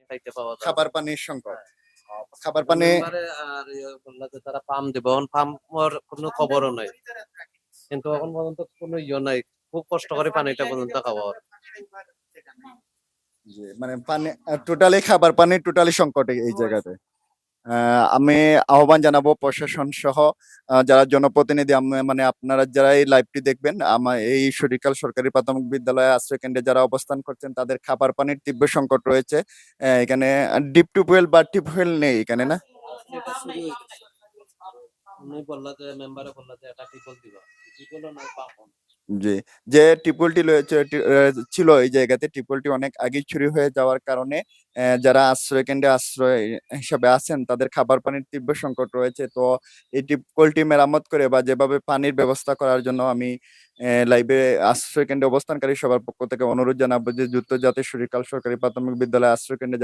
খাইতে পাওয়া যায় খাবার পানির সংকট। খাবার পানি মেম্বারে আর বললা যে তারা পাম্প দেবে, এখন পাম্পর কোনো খবরও নাই, কিন্তু এখন পর্যন্ত কোনো নাই, খুব কষ্ট করে পানিটা পর্যন্ত খাওয়া হয়। জি, মানে পানি টোটালি খাবার পানি টোটালি সংকট এই জায়গাতে। আমি আহ্বান জানাবো প্রশাসন সহ যারা জনপ্রতিনিধি মানে আপনারা যারা এই লাইভটি দেখবেন, আমার এই সরিকাল সরকারি প্রাথমিক বিদ্যালয়ে আশ্রয় কেন্দ্রে যারা অবস্থান করছেন তাদের খাবার পানির তীব্র সংকট রয়েছে। এখানে ডিপ টিউবওয়েল বা টিউবওয়েল নেই এখানে না। এটা শুরু হয়ে গেছে, উনি বললা যে মেম্বারে বললা যে এটা টিপল দিবা, টিপলও নাই পাম্প। জি, যে টিউবওয়েলটি ছিল এই জায়গাতে, টিউবওয়েলটি অনেক আগেই চুরি হয়ে যাওয়ার কারণে যারা আশ্রয় কেন্দ্রে আশ্রয় হিসাবে আছেন তাদের খাবার পানির তীব্র সংকট রয়েছে। তো এই টিউবওয়েলটি মেরামত করে বা যেভাবে পানির ব্যবস্থা করার জন্য আমি লাইভে আশ্রয় কেন্দ্রে অবস্থানকারী সবার পক্ষ থেকে অনুরোধ জানাবো যে দ্রুত যাতে সরিকাল সরকারি প্রাথমিক বিদ্যালয় আশ্রয় কেন্দ্রে